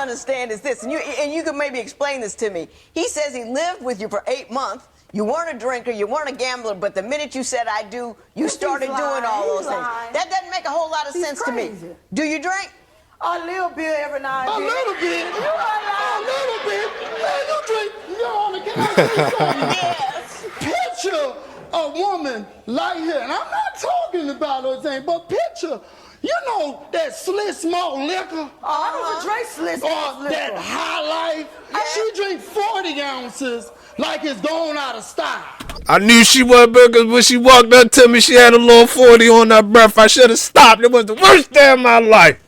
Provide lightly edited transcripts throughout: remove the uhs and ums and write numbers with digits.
understand is this, and you can maybe explain this to me. He says he lived with you for 8 months. You weren't a drinker, you weren't a gambler, but the minute you said I do, you started doing all those things. That doesn't make a whole lot of sense to me. Do you drink? A little bit every now and then. A little bit? A little bit? Man, you drink. Your Honor, can I say something? Yes. Picture a woman like here, and I'm not talking about those things, but picture, you know that slit small liquor? Oh, I don't drink slit small liquor. That high life? Yeah. She drink 40 ounces like it's going out of style. I knew she was because when she walked up to me, she had a little 40 on her breath. I should have stopped. It was the worst day of my life.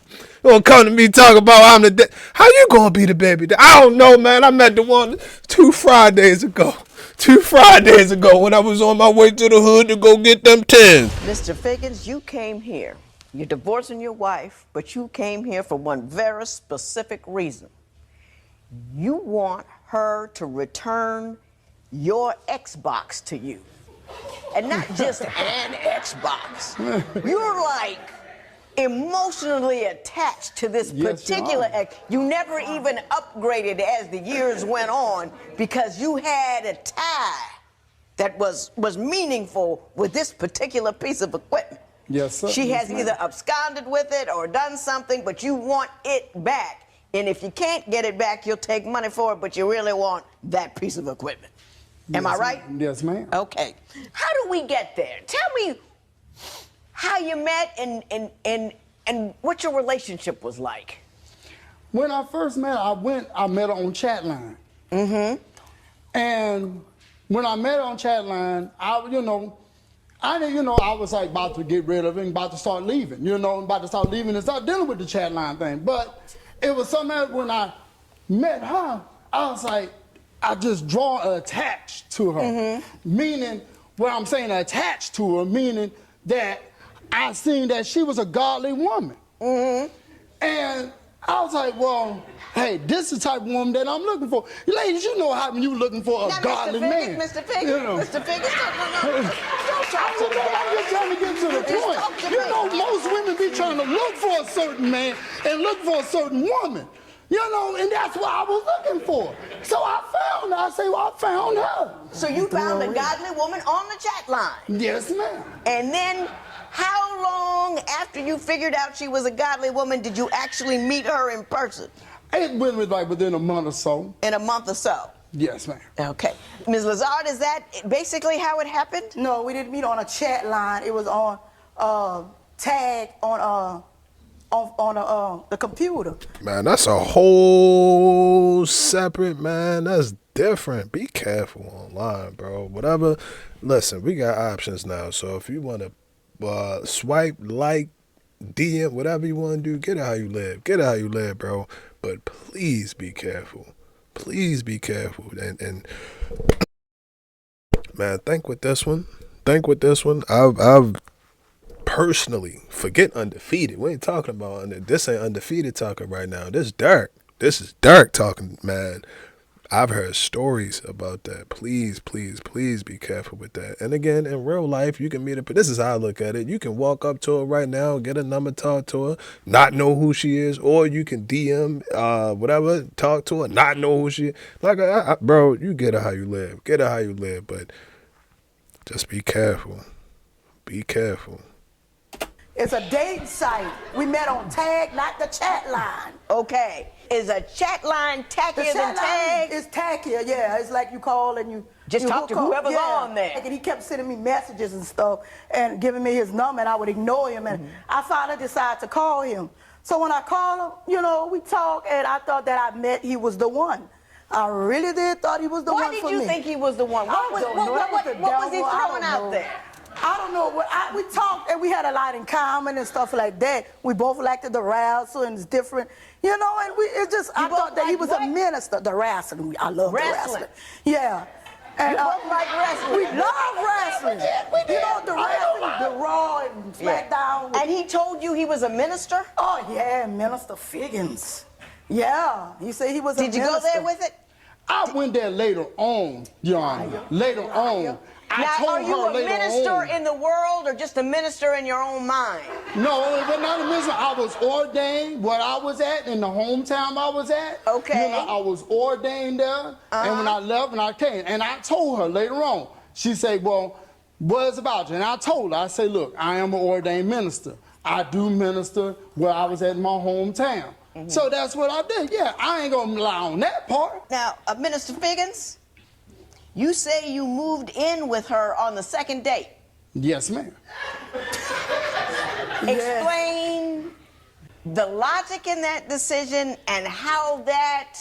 You don't come to me talk about I'm the how you gonna be the baby? I don't know, man. I met the one 2 Fridays ago. 2 Fridays ago when I was on my way to the hood to go get them 10s. Mr. Figgins, you came here. You're divorcing your wife, but you came here for one very specific reason. You want her to return your Xbox to you. And not just an Xbox. You're like emotionally attached to this particular X. You never even upgraded as the years went on because you had a tie that was meaningful with this particular piece of equipment. Yes, sir. She has either absconded with it or done something, but you want it back. And if you can't get it back, you'll take money for it, but you really want that piece of equipment. Am I right? Yes, ma'am. Okay. How do we get there? Tell me how you met and what your relationship was like. When I first met her, I met her on chat line. Mm-hmm. And when I met her on chat line, I was like about to get rid of it and about to start leaving, about to start leaving and start dealing with the chat line thing. But it was something else when I met her, I was like, I just draw attached to her. Meaning, when I'm saying attached to her, meaning that I seen that she was a godly woman. And I was like, well, hey, this is the type of woman that I'm looking for. Ladies, you know how when you're looking for a godly man. Mr. Figgins, Mr. Figgins, no. I'm just trying to get to the point. Most women be trying to look for a certain man and look for a certain woman. And that's what I was looking for. So I found her. I say, well, I found her. So you found a godly woman on the chat line? Yes, ma'am. And then how long after you figured out she was a godly woman did you actually meet her in person? It went like within a month or so. In a month or so? Yes, ma'am. Okay. Ms. Lazard, is that basically how it happened? No, we didn't meet on a chat line. It was on tag on the computer. Man, that's a whole separate, man. That's different. Be careful online, bro. Whatever. Listen, we got options now. So if you want to swipe, like, DM, whatever you want to do, get it how you live. Get it how you live, bro. But please be careful. Please be careful. And man, think with this one. I've personally, forget Undefeated. We ain't talking about this ain't Undefeated talking right now. This is dark talking, man. I've heard stories about that. Please, please, please be careful with that. And again, in real life, you can meet her. This is how I look at it. You can walk up to her right now, get a number, talk to her, not know who she is, or you can DM, whatever, talk to her, not know who she is. Like, bro, you get her how you live. Get her how you live, but just be careful. Be careful. It's a date site. We met on tag, not the chat line. Okay. Is a chat line tackier than tag? It's tackier, yeah. It's like you call and you just talk to whoever's on there. And he kept sending me messages and stuff and giving me his number, and I would ignore him. And I finally decided to call him. So when I called him, we talked, and I thought that he was the one. I really did thought he was the one for me. Why did you think he was the one? What was he throwing out there? I don't know. We talked and we had a lot in common and stuff like that. We both liked the wrestling and it's different, and I thought that he was a minister. The wrestling, I love the wrestling. Yeah. And, you both like wrestling. We love wrestling. We did. The wrestling, the Raw and SmackDown. And he told you he was a minister? Oh yeah, Minister Figgins. Yeah, he said he was a minister. Did you go there with it? I went there later on, Your Honor. Later on. Now, told are you her a later minister on. in the world or just a minister in your own mind? No, it was not a minister. I was ordained where I was at, in the hometown I was at. Okay. You know, I was ordained there. And when I left and I came, and I told her later on, she said, well, what's about you? And I told her, I said, look, I am an ordained minister. I do minister where I was at in my hometown. So that's what I did. Yeah, I ain't gonna lie on that part. Now, Minister Figgins, you say you moved in with her on the second date. Yes, ma'am. Explain the logic in that decision and how that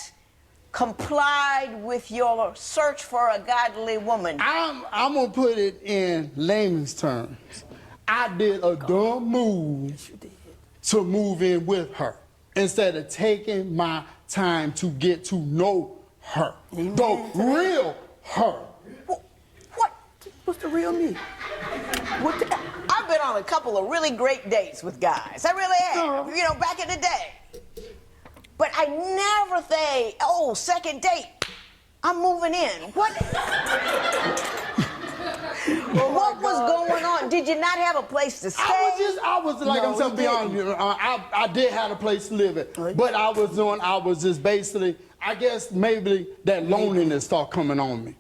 complied with your search for a godly woman. I'm gonna put it in layman's terms. I did a dumb move to move in with her instead of taking my time to get to know her. The real her. What? What's the real me? What the, I've been on a couple of really great dates with guys. I really have. You know, back in the day. But I never think, oh, second date, I'm moving in. What? What was going on? Did you not have a place to stay? I was like, No, I'm saying, he be honest with you, I did have a place to live at, but I was just basically, I guess maybe that loneliness started coming on me.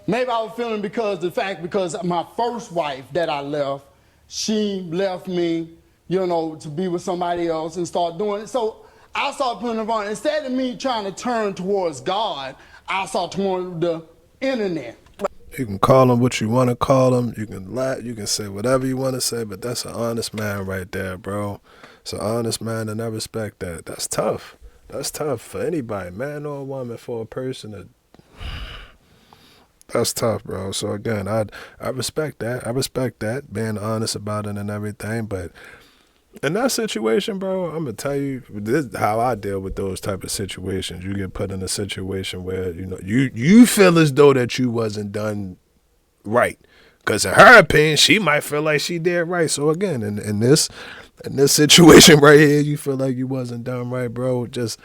Maybe I was feeling because my first wife that I left, she left me, you know, to be with somebody else and start doing it. So I started putting it on. Instead of me trying to turn towards God, I started toward the internet. You can call him what you want to call him. You can lie. You can say whatever you want to say, but that's an honest man right there, bro. It's an honest man, and I respect that. That's tough. That's tough for anybody, man or woman, for a person to... That's tough, bro. So again, I respect that. I respect that, being honest about it and everything. But in that situation, bro, I'm gonna tell you, this is how I deal with those type of situations. You get put in a situation where you feel as though that you wasn't done right, because in her opinion, she might feel like she did right. So again, in this situation right here, you feel like you wasn't done right, bro. Just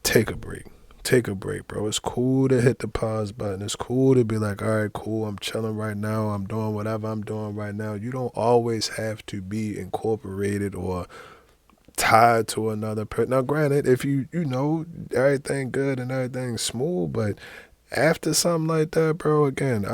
take a break. Take a break, bro. It's cool to hit the pause button. It's cool to be like, all right, cool, I'm chilling right now. I'm doing whatever I'm doing right now. You don't always have to be incorporated or tied to another person. Now, granted, if you know everything good and everything smooth, but after something like that, bro, again,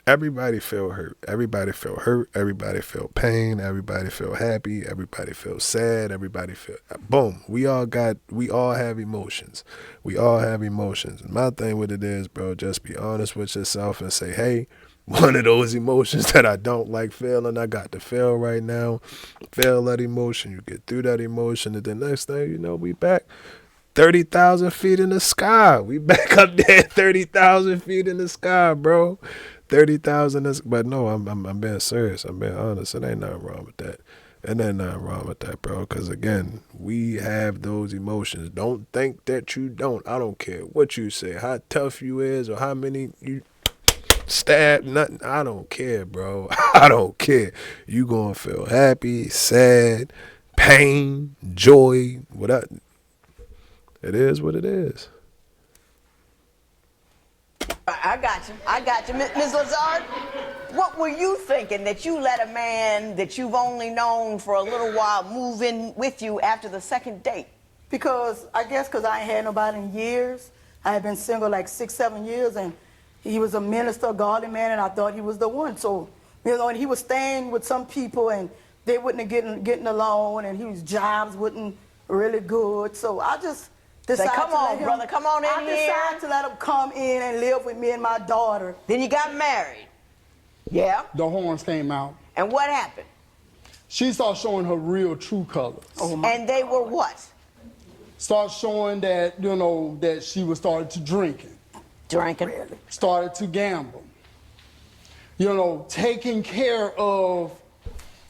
everybody feel hurt. Everybody feel hurt. Everybody feel pain. Everybody feel happy. Everybody feel sad. Everybody feel... Boom. We all have emotions. We all have emotions. And my thing with it is, bro, just be honest with yourself and say, hey, one of those emotions that I don't like feeling, I got to feel right now. Feel that emotion. You get through that emotion, and the next thing you know, we back 30,000 feet in the sky. We back up there 30,000 feet in the sky, bro. 30,000 is, but no, I'm being serious. I'm being honest. It ain't nothing wrong with that. It ain't nothing wrong with that, bro. Because again, we have those emotions. Don't think that you don't. I don't care what you say, how tough you is, or how many you stab. Nothing. I don't care, bro. I don't care. You gonna feel happy, sad, pain, joy, whatever. It is what it is. I got you. Ms. Lazard, what were you thinking that you let a man that you've only known for a little while move in with you after the second date? because I guess because I ain't had nobody in years. I had been single like 6, 7 years, and he was a minister, a godly man, and I thought he was the one. So, you know, and he was staying with some people, and they wouldn't getting along, and his jobs wasn't really good. So I just decided come to on, let him, brother, come on in I here. decided to let him come in and live with me and my daughter. Then you got married. Yeah? The horns came out. And what happened? She started showing her real true colors. Oh my. And they were what? Started showing that, you know, that she was started to drinking. Drinking. Started to gamble. You know, taking care of,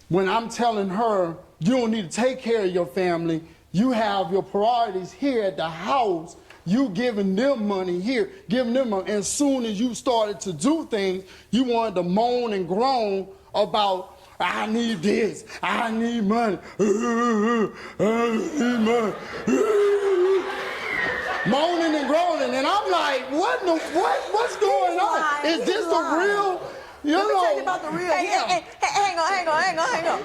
when I'm telling her, you don't need to take care of your family, you have your priorities here at the house, you giving them money here, giving them money. And as soon as you started to do things, you wanted to moan and groan about, I need this, I need money, I need money. Moaning and groaning, and I'm like, like, what's going on? lying. Is He's this the lying. real? You Let me tell you know, about the real Hey, him. hang on.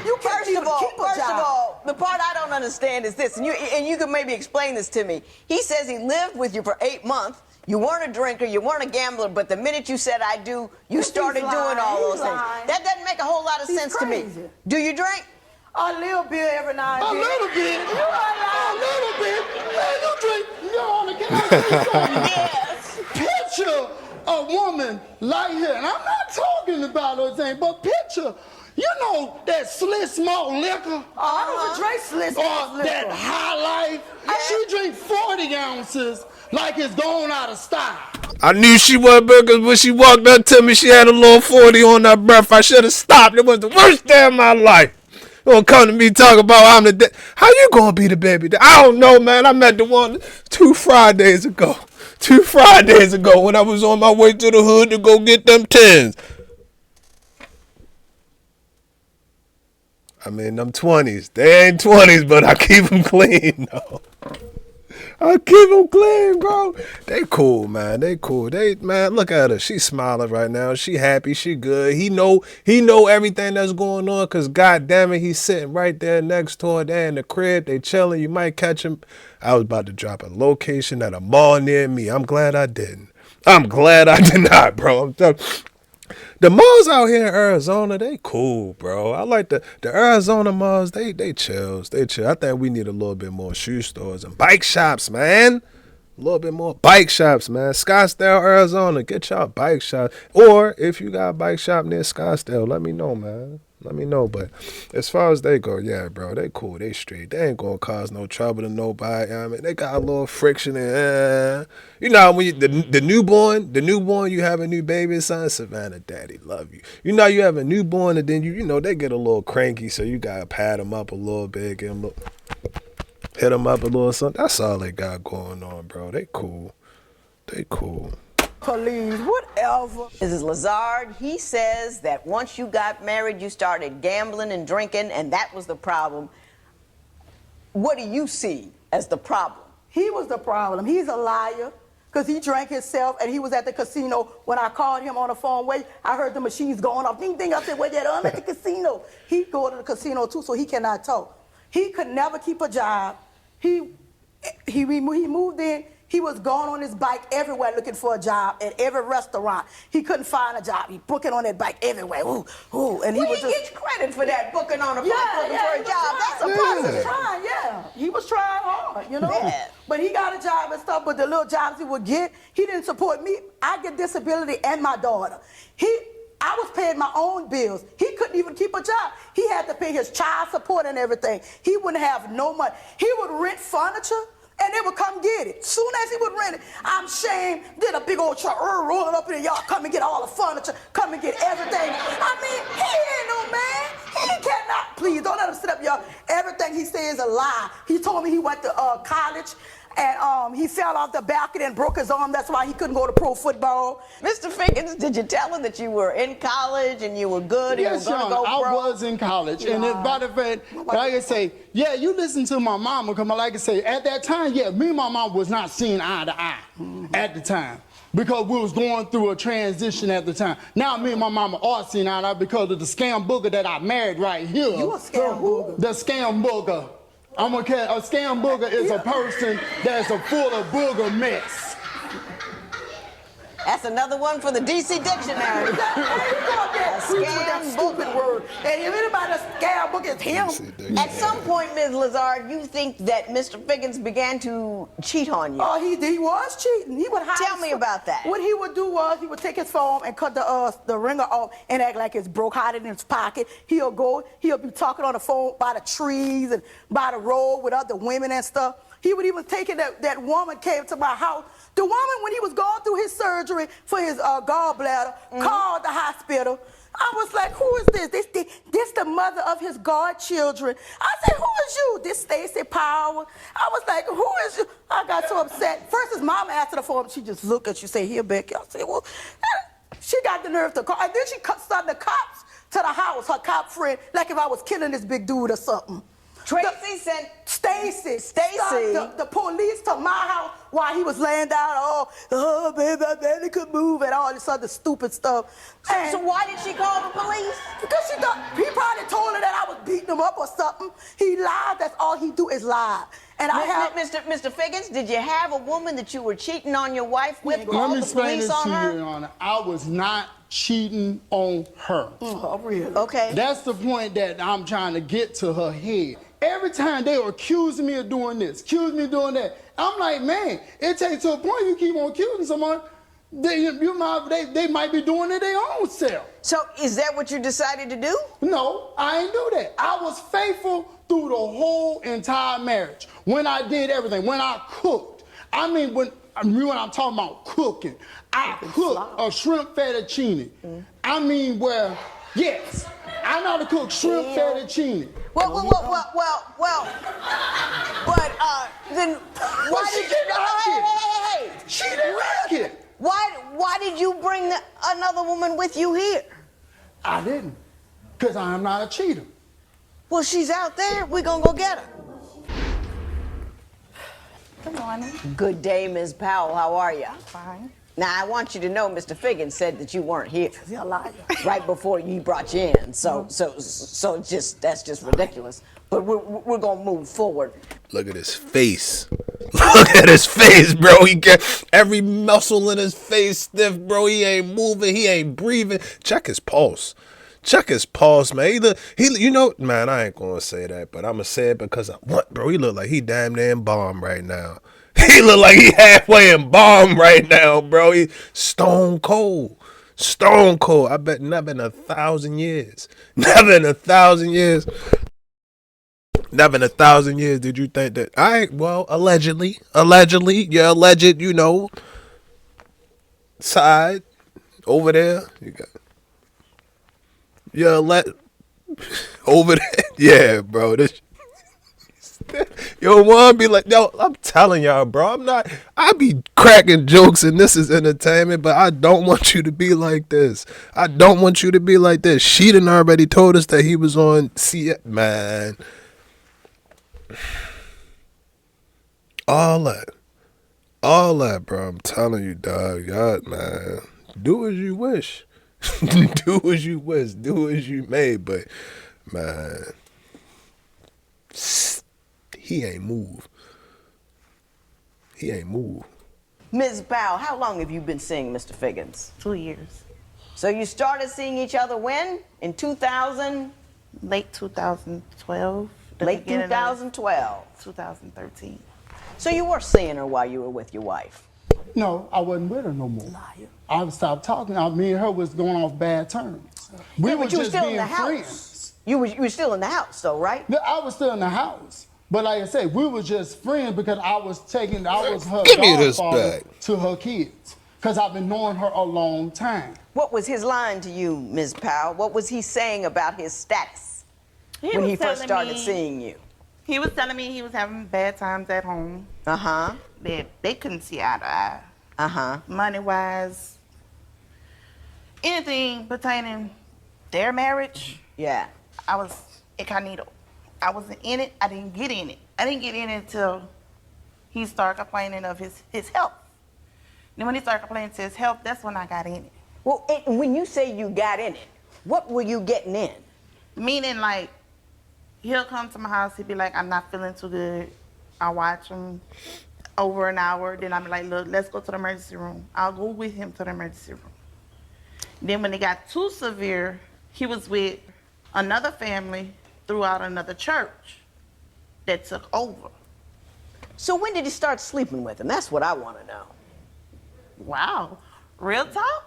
You can't First even of all, keep a job. the part I don't understand is this, and you can maybe explain this to me. He says he lived with you for 8 months. You weren't a drinker, you weren't a gambler, but the minute you said I do, you started doing all those things. That doesn't make a whole lot of sense to me. Do you drink? A little bit every now and a then. little bit. You are A little bit. Man, you drink. Can I say something? Yes. Picture a woman like her, and I'm not talking about her thing, but picture, that slit small liquor. I don't drink slit Or that high life. She drink 40 ounces like it's going out of style. I knew she was because when she walked up to me, she had a little 40 on her breath. I should have stopped. It was the worst day of my life. You don't come to me talk about I'm the how you gonna be the baby? I don't know, man. I met the one 2 Fridays ago. 2 Fridays ago when I was on my way to the hood to go get them tens. I mean, them 20s. They ain't 20s, but I keep them clean, though. I keep them clean, bro. They cool, man. They cool. Man, look at her. She smiling right now. She happy. She good. He know everything that's going on because, God damn it, he's sitting right there next to her. They in the crib. They chilling. You might catch him. I was about to drop a location at a mall near me. I'm glad I didn't. I'm glad I did not, bro. I'm telling the malls out here in Arizona, they cool, bro. I like the Arizona malls. They chills. They chill. I think we need a little bit more shoe stores and bike shops, man. A little bit more bike shops, man. Scottsdale, Arizona, get y'all bike shop. Or if you got a bike shop near Scottsdale, let me know, man. Let me know. But as far as they go, yeah, bro, they cool. They straight. They ain't gonna cause no trouble to nobody. I mean, they got a little friction and when the newborn, you have a new baby, son. Savannah, daddy love you. You have a newborn and then they get a little cranky, so you gotta pat them up a little bit, hit them up a little something. That's all they got going on, bro. They cool. They cool. Police, whatever. Mrs. Lazard, he says that once you got married, you started gambling and drinking, and that was the problem. What do you see as the problem? He was the problem. He's a liar because he drank himself and he was at the casino. When I called him on the phone, I heard the machines going off. Ding, ding. I said, well, I'm at the casino. He go to the casino too, so he cannot talk. He could never keep a job. He moved in. He was going on his bike everywhere looking for a job at every restaurant. He couldn't find a job. He booking on that bike everywhere. Ooh. And he was just get credit for that booking on a bike looking for a job. That's a He was trying, He was trying hard, Yeah. But he got a job and stuff, but the little jobs he would get, he didn't support me. I get disability and my daughter. I was paying my own bills. He couldn't even keep a job. He had to pay his child support and everything. He wouldn't have no money. He would rent furniture, and they would come get it. Soon as he would rent it, I'm ashamed, did a big old truck rolling up in the yard, come and get all the furniture, come and get everything. I mean, he ain't no man. He cannot, please, don't let him sit up, y'all. Everything he says is a lie. He told me he went to college, and he fell off the balcony and broke his arm. That's why he couldn't go to pro football. Mr. Figgins, did you tell her that you were in college and you were good and yes, you were going to go I pro? was in college. And by the fact, like I say, yeah, you listen to my mama, because like I say, at that time, yeah, me and my mom was not seeing eye to eye at the time. Because we was going through a transition at the time. Now me and my mama are seeing eye to eye because of the scam booger that I married right here. You a scam booger? The scam booger. A scam booger is a person that's full of booger mess. That's another one for the DC Dictionary. Scam stupid word. And if anybody scam book is him. At some point, Ms. Lazard, you think that Mr. Figgins began to cheat on you. Oh, he was cheating. He would hide. Tell me about that. What he would do was he would take his phone and cut the ringer off and act like it's broke, hide it in his pocket. He'll be talking on the phone by the trees and by the road with other women and stuff. He would even take it that woman came to my house. The woman, when he was going through his surgery for his gallbladder, called the hospital. I was like, who is this? This the mother of his godchildren. I said, who is you? This Stacy Power. I was like, who is you? I got so upset. First, his mama answered the phone. She just looked at you, say, here, Becky. I said, well, she got the nerve to call. And then she sent the cops to the house, her cop friend, like if I was killing this big dude or something. Tracy sent Stacy. Stacy. The police to my house while he was laying down. Oh, baby, I barely could move and all this other stupid stuff. And So why did she call the police? because she thought, he probably told her that I was beating him up or something. He lied. That's all he do is lie. And I have... Mr. Figgins, did you have a woman that you were cheating on your wife with? Let Call me the explain police this on to her? you, Your Honor. I was not cheating on her. Oh, really? Okay. That's the point that I'm trying to get to her head. Every time they were accusing me of doing this, accusing me of doing that, I'm like, man, it takes to a point you keep on accusing someone, they might be doing it their own self. So is that what you decided to do? No, I ain't do that. I was faithful through the whole entire marriage. When I did everything, when I cooked. I mean, when I'm talking about cooking, I cooked a shrimp fettuccine. I mean, yes, I know how to cook shrimp fettuccine. Well, but then why did you? Hey! She didn't like it. Why did you bring another woman with you here? I didn't, because I am not a cheater. Well, she's out there. We're gonna go get her. Good morning. Good day, Ms. Powell. How are you? Fine. Now, I want you to know Mr. Figgins said that you weren't here You're a liar. right before he brought you in. So that's just ridiculous. But we're gonna move forward. Look at his face. Look at his face, bro. He got every muscle in his face stiff, bro. He ain't moving. He ain't breathing. Check his pulse. Check his pulse, man. You know, man, I ain't gonna say that, but I'm gonna say it because I want, bro. He look like he damn near embalmed right now. He look like he halfway embalmed right now, bro. He stone cold. Stone cold. I bet never in 1,000 years. Never in 1,000 years. Never in 1,000 years did you think that allegedly, your alleged, side over there. You got over there. Yeah, bro. Yo, one be like, yo, I'm telling y'all, bro. I be cracking jokes and this is entertainment, but I don't want you to be like this. I don't want you to be like this. She done already told us that he was on man. All that, bro. I'm telling you, dog. God, man. Do as you wish. Do as you wish. Do as you may. But, man, he ain't move. He ain't move. Ms. Powell, how long have you been seeing Mr. Figgins? 2 years. So you started seeing each other when? In 2000? Late 2012. the Late beginning of 2012. 2013. So you were seeing her while you were with your wife? No, I wasn't with her no more. I stopped talking. Me and her was going off bad terms. We Yeah, were but you were just still in being the house. friends. You were still in the house, though, right? No, I was still in the house. But like I said, we were just friends because I was her Give me this godfather back. to her kids. Because I've been knowing her a long time. What was his line to you, Ms. Powell? What was he saying about his status when was he first telling started me- seeing you? He was telling me he was having bad times at home. Uh-huh. That they couldn't see eye to eye. Uh-huh. Money-wise, anything pertaining their marriage, Yeah. I was incognito. I wasn't in it. I didn't get in it. I didn't get in it until he started complaining of his health. Then when he started complaining to his health, that's when I got in it. Well, when you say you got in it, what were you getting in? Meaning, like, he'll come to my house, he'll be like, I'm not feeling too good. I'll watch him over an hour. Then I'll be like, look, let's go to the emergency room. I'll go with him to the emergency room. Then when it got too severe, he was with another family throughout another church that took over. So when did he start sleeping with him? That's what I want to know. Wow. Real talk?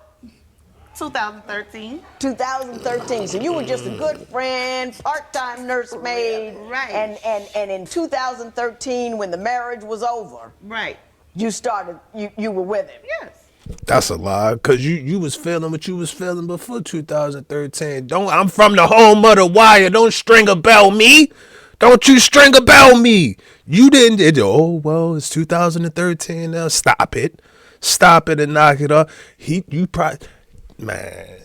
2013. 2013. So you were just a good friend, part-time nursemaid. Right. And in 2013, when the marriage was over, Right. you were with him. Yes. That's a lie, cause you was feeling what you was feeling before 2013. I'm from the home of the wire. Don't string about me. Don't you string about me. You didn't. It's 2013 now. Stop it and knock it off. You probably, man.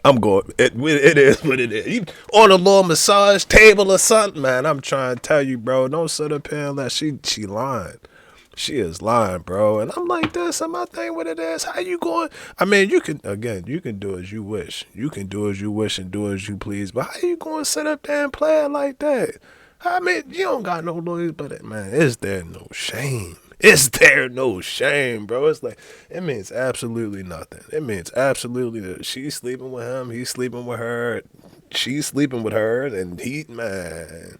I'm going. It is what it is. You on a little massage table or something, man. I'm trying to tell you, bro. Don't sit up here and let she lying. She is lying, bro. And I'm like this. And my thing with it is, how you going? I mean, you can do as you wish. You can do as you wish and do as you please. But how you going to sit up there and play it like that? I mean, you don't got no lawyers, but man, is there no shame? Is there no shame, bro? It's like, it means absolutely nothing. It means absolutely that she's sleeping with him, he's sleeping with her, she's sleeping with her, and he, man.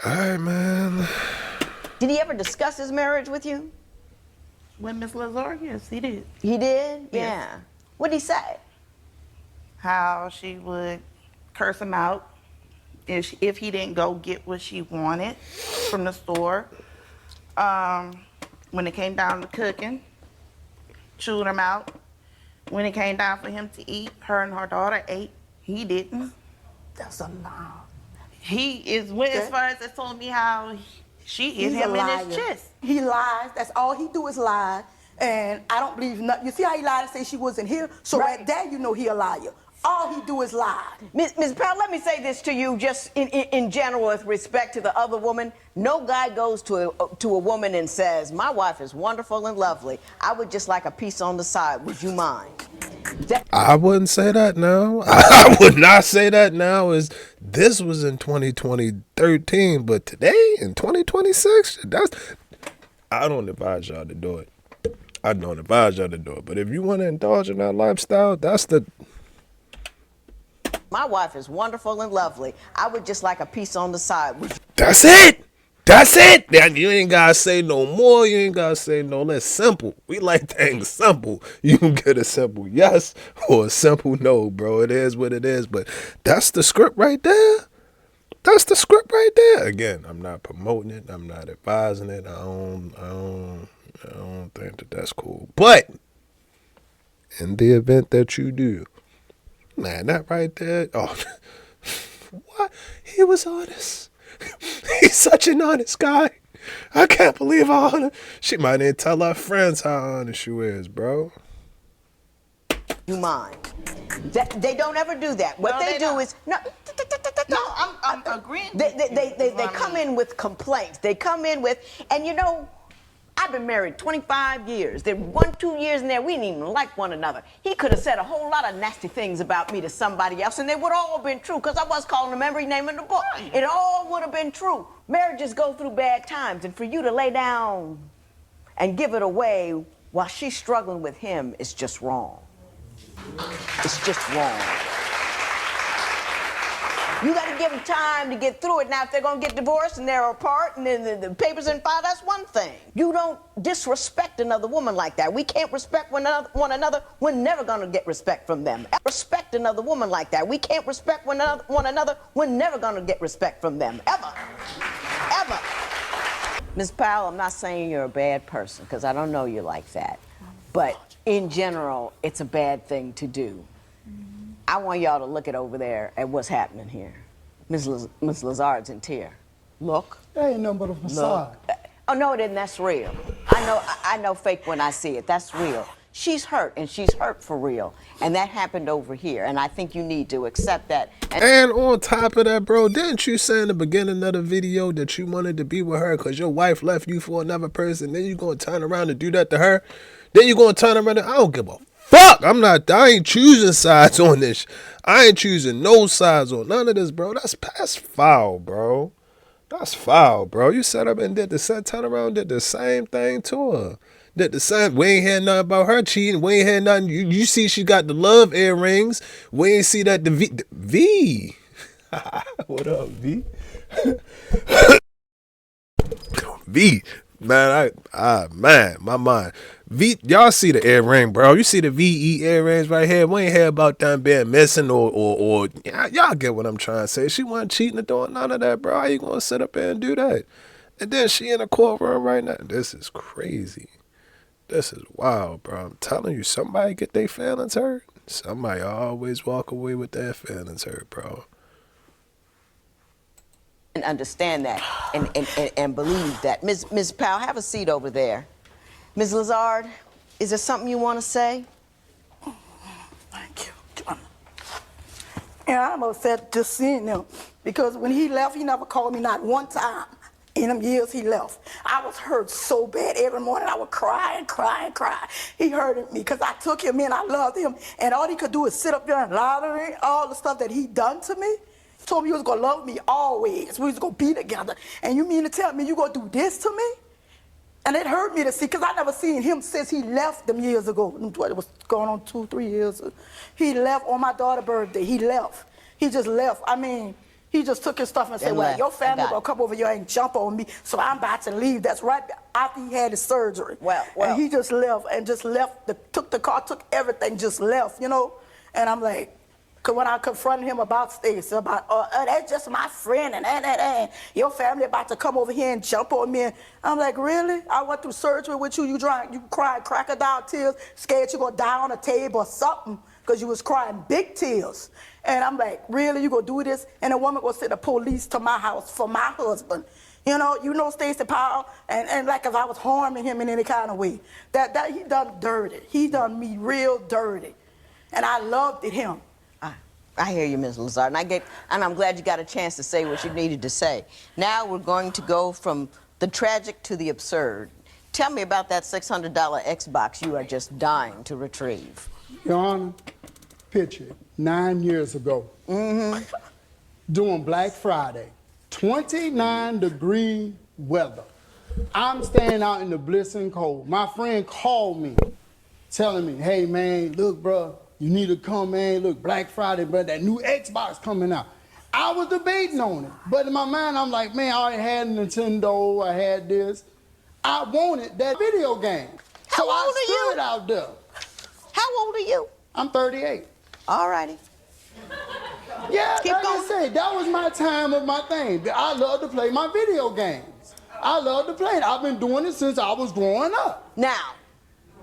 All right, man. Did he ever discuss his marriage with you? With Miss Lazar, yes, he did. He did? Yes. Yeah. What'd he say? How she would curse him out if he didn't go get what she wanted from the store. When it came down to cooking, chewed him out. When it came down for him to eat, her and her daughter ate. He didn't. That's a lie. He is, as far as they told me how she hit him in his chest. He lies. That's all he do is lie. And I don't believe nothing. You see how he lied and say she wasn't here? So right there you know he a liar. All he do is lie. Ms. Powell, let me say this to you just in general with respect to the other woman. No guy goes to a woman and says, my wife is wonderful and lovely. I would just like a piece on the side. Would you mind? I wouldn't say that now. I would not say that now. This was in 2013, but today in 2026, I don't advise y'all to do it. I don't advise y'all to do it. But if you want to indulge in that lifestyle, my wife is wonderful and lovely. I would just like a piece on the side. That's it. That's it. You ain't got to say no more. You ain't got to say no less. Simple. We like things simple. You can get a simple yes or a simple no, bro. It is what it is. But that's the script right there. That's the script right there. Again, I'm not promoting it. I'm not advising it. I don't think that's cool. But in the event that you do, man, that right there. Oh, what? He was honest. He's such an honest guy. I can't believe how honest. She might even tell her friends how honest you is, bro. You mind? They don't ever do that. What they do is no. I'm agreeing. They come in with complaints. They come in with, and you know, I've been married 25 years. There 1-2 years in there, we didn't even like one another. He could have said a whole lot of nasty things about me to somebody else, and they would all have been true, because I was calling him every name in the book. It all would have bbeen true. Marriages go through bad times, and for you to lay down and give it away while she's struggling with him is just wrong. It's just wrong. You got to give them time to get through it. Now, if they're going to get divorced and they're apart and then the papers in file, that's one thing. You don't disrespect another woman like that. We can't respect one another. We're never going to get respect from them. Respect another woman like that. We can't respect one another. We're never going to get respect from them. Ever. Ever. Ms. Powell, I'm not saying you're a bad person, because I don't know you like that. But in general, it's a bad thing to do. I want y'all to look at over there at what's happening here. Ms. Lazard's in tear. Look. That ain't nothing but a facade. Oh, no, it isn't. That's real. I know fake when I see it. That's real. She's hurt, and she's hurt for real. And that happened over here, and I think you need to accept that. And on top of that, bro, didn't you say in the beginning of the video that you wanted to be with her because your wife left you for another person? Then you going to turn around and do that to her? Then you going to turn around and I don't give a fuck. I ain't choosing sides on this. I ain't choosing no sides on none of this, bro. That's foul, bro. That's foul, bro. You set up and turn around and did the same thing to her. Did the same. We ain't heard nothing about her cheating. We ain't heard nothing. You see she got the love earrings. We ain't see that the V. What up, V? V. Man, man, my mind. V, y'all see the earring, bro. You see the VE earrings right here. We ain't hear about them being missing or y'all get what I'm trying to say. She wasn't cheating or doing none of that, bro. How you gonna sit up there and do that? And then she in a courtroom right now. This is crazy. This is wild, bro. I'm telling you, somebody get their feelings hurt. Somebody always walk away with their feelings hurt, bro. And understand that and believe that. Ms. Powell, have a seat over there. Ms. Lazard, is there something you want to say? And I'm upset just seeing them because when he left, he never called me not one time in them years he left. I was hurt so bad. Every morning I would cry and cry and cry. He hurted me because I took him in, I loved him, and all he could do is sit up there and lie to me, all the stuff that he done to me. Told me he was gonna love me always. We was gonna be together. And you mean to tell me you gonna do this to me? And it hurt me to see, because I never seen him since he left them years ago. It was going on 2-3 years. He left on my daughter's birthday. He left. He just left. I mean, he just took his stuff and said, well, your family gonna come over here and jump on me, so I'm about to leave. That's right after he had his surgery. Well. And he just left and just left, took the car, took everything, just left, you know? And I'm like, because when I confronted him about Stacey, about, that's just my friend, and your family about to come over here and jump on me. And I'm like, really? I went through surgery with you, you cried crocodile tears, scared you gonna die on a table or something, because you was crying big tears. And I'm like, really, you gonna do this? And a woman gonna send the police to my house for my husband. You know Stacey Powell, and like if I was harming him in any kind of way. That he done dirty. He done me real dirty. And I loved him. I hear you, Ms. Lazard, and I'm glad you got a chance to say what you needed to say. Now we're going to go from the tragic to the absurd. Tell me about that $600 Xbox you are just dying to retrieve. Your Honor, picture 9 years ago, doing Black Friday, 29-degree weather. I'm staying out in the blistering cold. My friend called me, telling me, hey, man, look, bro, you need to come, man. Look, Black Friday, but that new Xbox coming out. I was debating on it, but in my mind, I'm like, man, I already had a Nintendo, I had this. I wanted that video game. How old are I stood you? out there. How old are you? I'm 38. All righty. Yeah, Keep like going. I said, that was my time of my thing. I love to play my video games. I love to play it. I've been doing it since I was growing up. Now,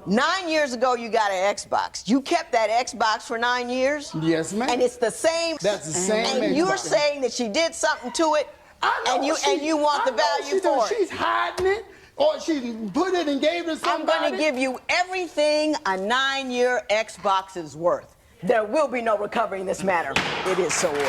9 years ago, you got an Xbox. You kept that Xbox for 9 years? Yes, ma'am. And it's the same. That's the same And you're Xbox. saying that she did something to it, I know and you want the value for it. She's hiding it, or she put it and gave it to I'm somebody. going to give you everything a 9-year Xbox is worth. There will be no recovering this matter. It is so ordered.